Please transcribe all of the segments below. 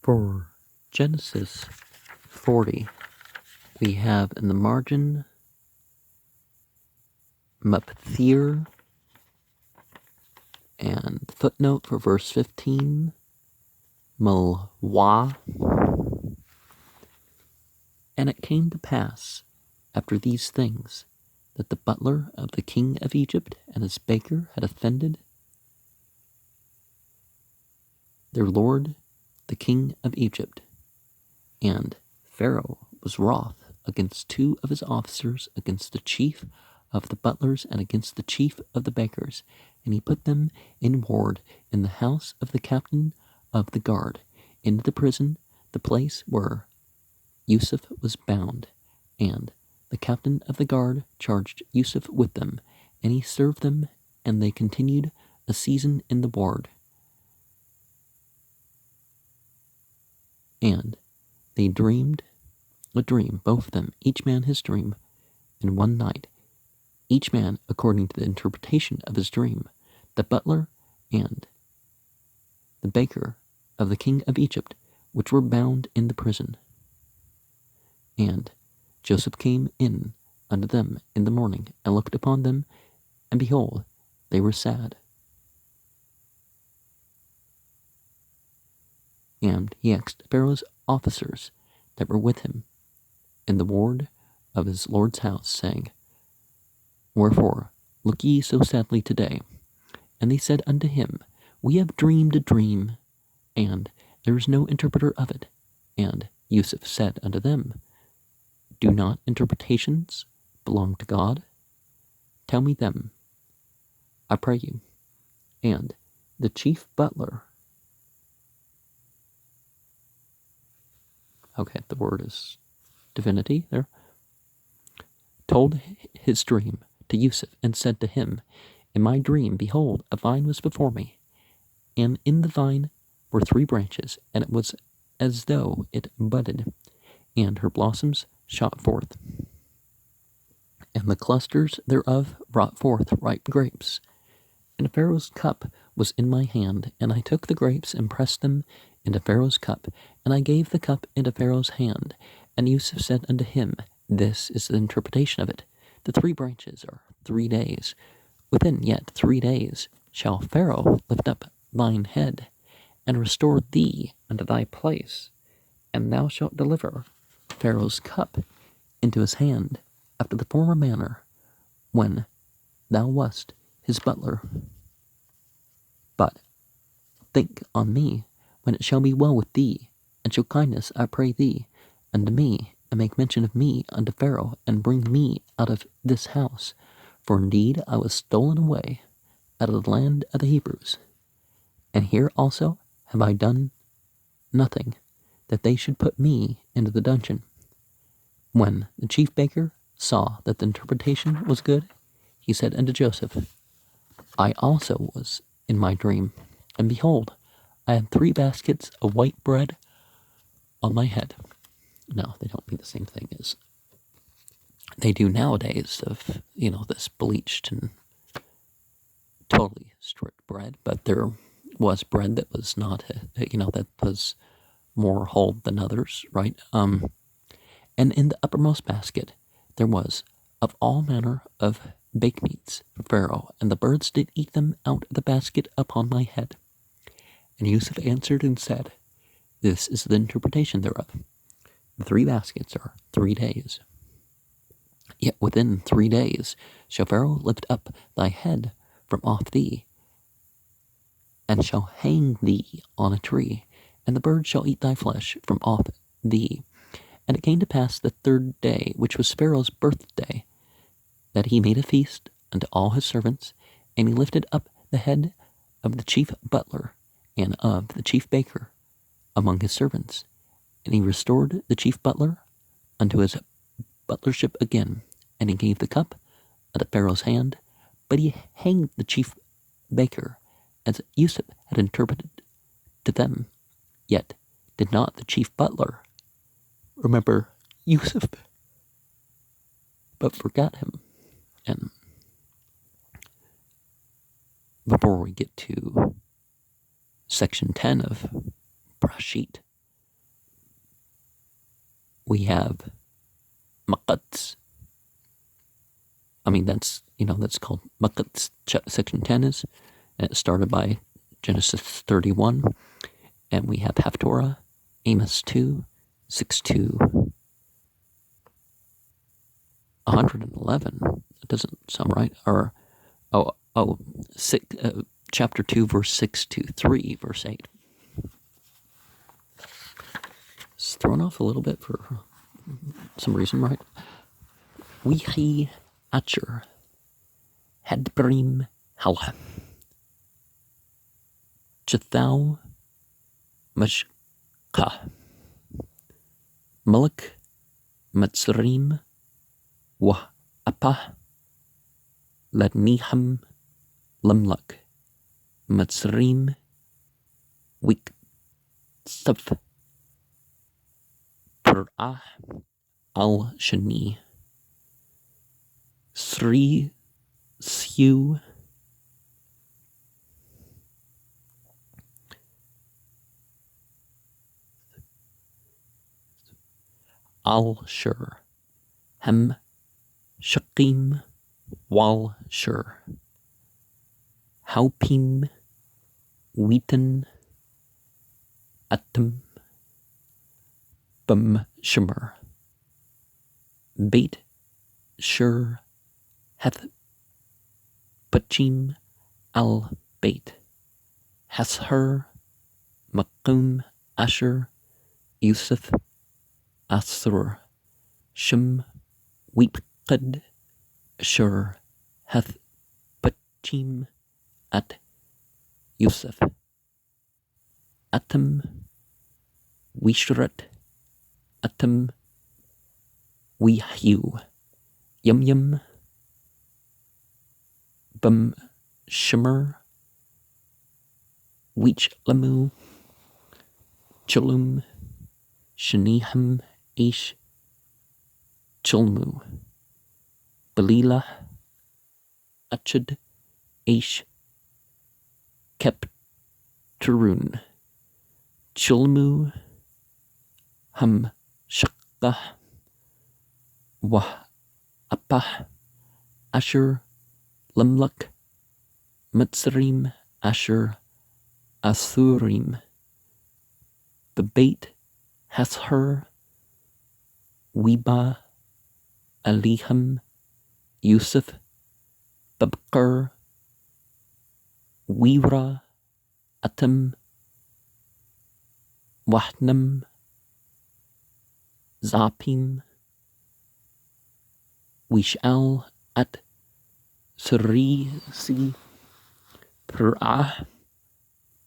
For Genesis 40, we have in the margin Mapthir, and footnote for verse 15, Malwa. And it came to pass, after these things, that the butler of the king of Egypt and his baker had offended their lord, the king of Egypt. And Pharaoh was wroth against two of his officers, against the chief of the butlers and against the chief of the bakers, and he put them in ward in the house of the captain of the guard, into the prison, the place where Yusuf was bound. And the captain of the guard charged Yusuf with them, and he served them, and they continued a season in the ward. And they dreamed a dream, both of them, each man his dream, in one night, each man according to the interpretation of his dream, the butler and the baker of the king of Egypt, which were bound in the prison. And Joseph came in unto them in the morning, and looked upon them, and behold, they were sad. And he asked Pharaoh's officers that were with him in the ward of his lord's house, saying, Wherefore look ye so sadly today? And they said unto him, We have dreamed a dream, and there is no interpreter of it. And Yusuf said unto them, Do not interpretations belong to God? Tell me them, I pray you. And the chief butler, okay, the word is divinity there, told his dream to Yusuf, and said to him, In my dream, behold, a vine was before me, and in the vine were 3 branches, and it was as though it budded, and her blossoms shot forth, and the clusters thereof brought forth ripe grapes. And Pharaoh's cup was in my hand, and I took the grapes and pressed them into Pharaoh's cup, and I gave the cup into Pharaoh's hand. And Yusuf said unto him, This is the interpretation of it. The 3 branches are 3 days. Within yet 3 days shall Pharaoh lift up thine head, and restore thee unto thy place, and thou shalt deliver Pharaoh's cup into his hand, after the former manner, when thou wast his butler. But think on me, when it shall be well with thee, and show kindness, I pray thee, unto me, and make mention of me unto Pharaoh, and bring me out of this house. For indeed I was stolen away out of the land of the Hebrews, and here also have I done nothing, that they should put me into the dungeon. When the chief baker saw that the interpretation was good, he said unto Joseph, I also was in my dream, and behold, I had 3 baskets of white bread on my head. No, they don't mean the same thing as they do nowadays of, this bleached and totally strict bread, but there was bread that was not, that was more whole than others, right? And in the uppermost basket there was of all manner of baked meats for Pharaoh, and the birds did eat them out of the basket upon my head. And Yusuf answered and said, This is the interpretation thereof. The 3 baskets are 3 days. Yet within 3 days shall Pharaoh lift up thy head from off thee, and shall hang thee on a tree, and the birds shall eat thy flesh from off thee. And it came to pass the 3rd day, which was Pharaoh's birthday, that he made a feast unto all his servants, and he lifted up the head of the chief butler and of the chief baker among his servants. And he restored the chief butler unto his butlership again, and he gave the cup unto Pharaoh's hand, but he hanged the chief baker, as Yusuf had interpreted to them. Yet did not the chief butler remember Yusuf, but forgot him. And before we get to section 10 of Brashit, we have Maqats. I mean, that's called Maqats. Section 10 is, and it started by Genesis 31. And we have Haftarah, Amos 2, 6 to 111. That doesn't sound right. Or, chapter 2, verse 6 to 3, verse 8. It's thrown off a little bit for some reason, right? Wihi Acher Hadbrim Halha Chethau Mashka Malik Matsrim Wah Apa Ladniham Lamlak Matsrim Wik Saf Per'ah Al Shani Sri Siu Al Shur Hem Shakim Wal Shur Haupim Wheaton Atum Bum Shimmer Bait Shur Heth Pachim Al Bait Hasher Makum Asher Yusuf Asur Shim Weepqad Shur Heth Pachim At Yusuf Atam Wishrat Atam Wihyu Yum Bum Shimmer Weech Lamu Chulum Shaniham Ish Chulmu Belila Achad Ish Kepturun Chulmu Ham Shakka Wah Apah Asher Lamlak Matsrim Asher Asurim Bebait Hasher Weba Aliham Yusuf Babkar Wira Atam Wahnam Zapim Wishal At Sarisi Per'ah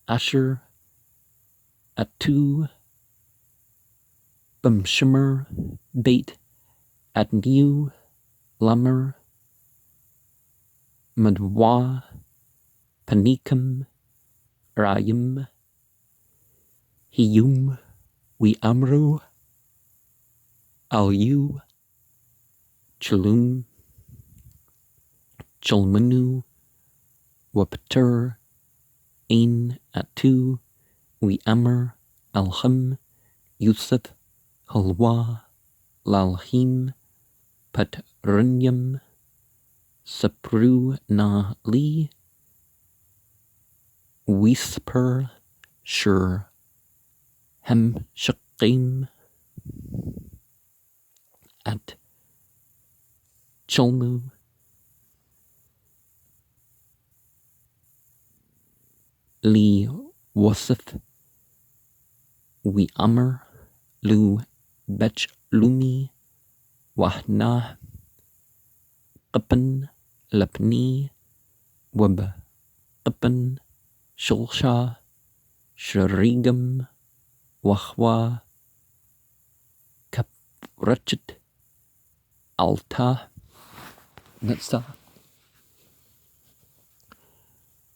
Asher Atu Bumshimmer Bait Adniu Lamer Madwa Panikam Rayim Hiyum We Amru Alu Chalum Chalmanu Wapatur Ain Atu We Amr Alham Yusuf Halwa Lalhim Patrunyam Sapru Na Li Whisper Shur Hem Shakim At Chalmu Li Wasif We Amr Lu Bech Lumi Wahna Qapan Lapni Wab Qapan Shulsha Sharigam Wahwa Kaprachit Alta Netsa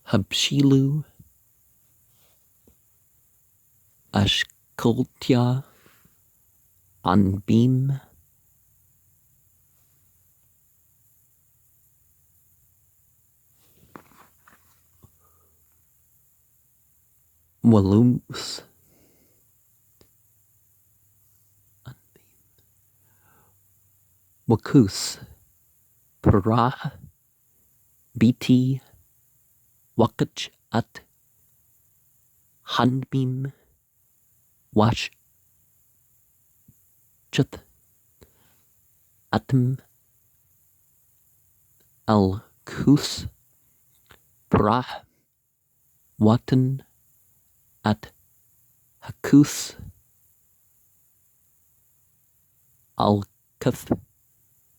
Habshilu Ashkultia Anbim Walums Wakus Parah BT Wakach at Handbeam Wash Chut Atem Al Kus Parah Watan at Hakus Al Kath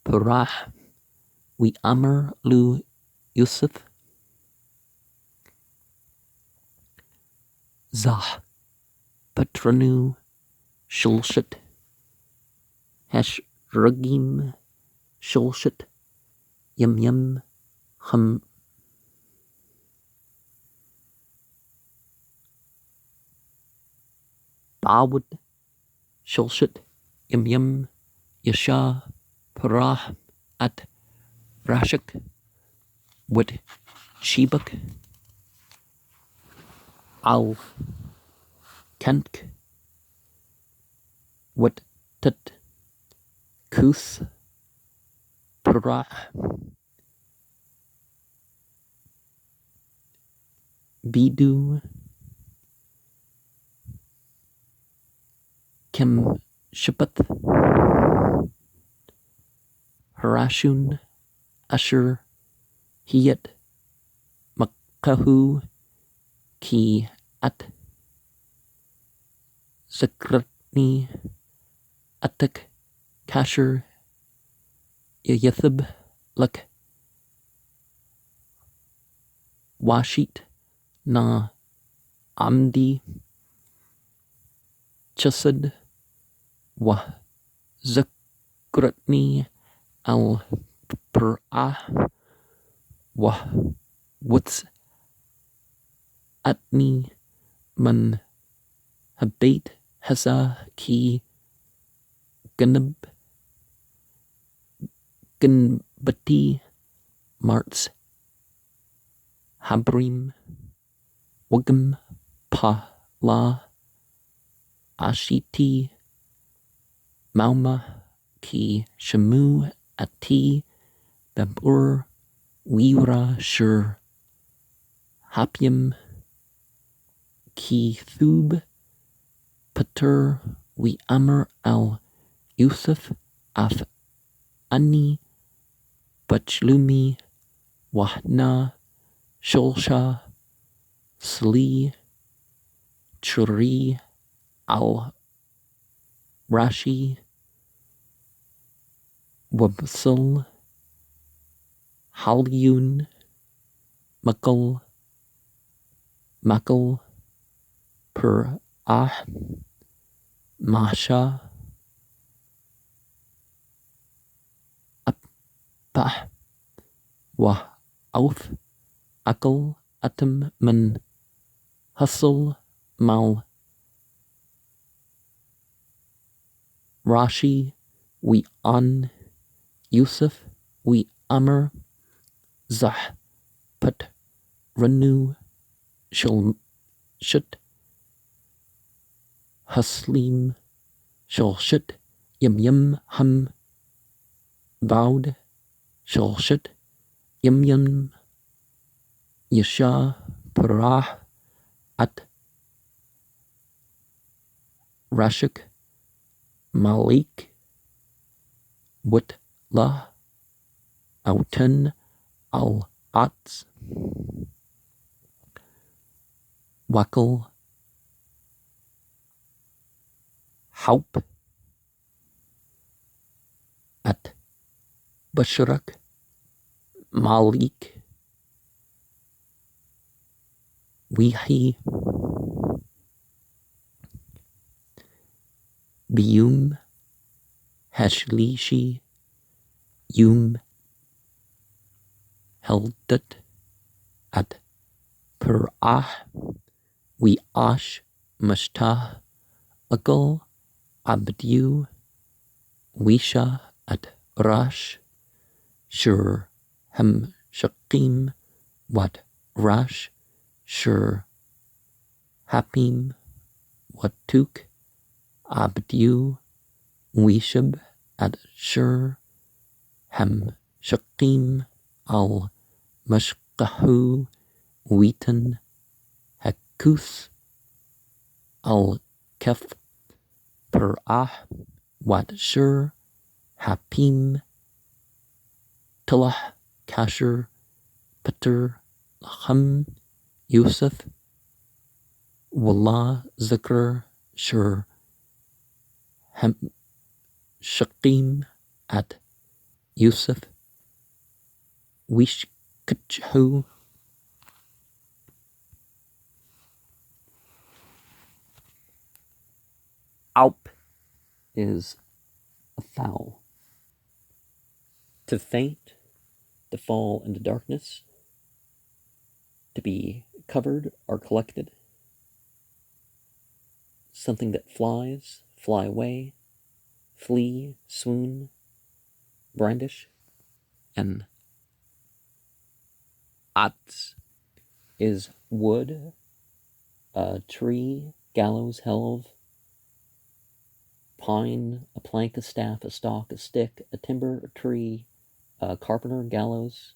Parah We Amr Lu Yusuf Zah Patranu Shulshat Hash Ragim Shulshat Yum Yum Hum Bawud Shulshat Yum Yum Yasha Parah at Rashak Wit Shebuk Al Kank Wit Tit Kuth Parah Bidu Kem Shipath Harashun Asher Hiyat Makahu Ki At Zakratni Atak Kasher Yathib Lak Washit Na Amdi Chasad Wa Zakratni Al Per'ah Wa What's Atni Man Habait Hasa Ki Ganab Ganbati Marts Habrim Wagam Pa La Ashiti Mauma Ki Shamu Ati Babur Wira Shur Hapyam Ki Thub Pater We Amr Al Yusuf Af Ani Bachlumi Wahna Shulsha Sli Churi Al Rashi Wabsul Halyun Makal Per Masha Appa Wa Auf Akal Atem Man Hustle Mal Rashi We An Yusuf We Amr Zah Pat Ranu Shul Shut Haslim Shul Shut Yum Yum Hum Vowed Shul Shut Yum Yum Yasha Parah At Rashik Malik Wut La Autan Al Ats Wakal Haup At Basharak Malik Wihi Bium Hashlishi Yum Heldet At Per'ah We Ash Mashtah Akal Abdu Wisha At Rash Shur Ham Shakim Wat Rash Shur Hapim Watuk Abdu Wishab At Shur Ham shakim al mashkahu wheaten hakuth al kef perah wat shur hapim talah kasher pater ham Yusuf wallah zikr shur ham shakim at Yusuf wishkchu. Alp is a foul. To faint, to fall into darkness, to be covered or collected. Something that flies, fly away, flee, swoon, brandish. And Ats is wood, a tree, gallows, helve, pine, a plank, a staff, a stalk, a stick, a timber, a tree, a carpenter, gallows,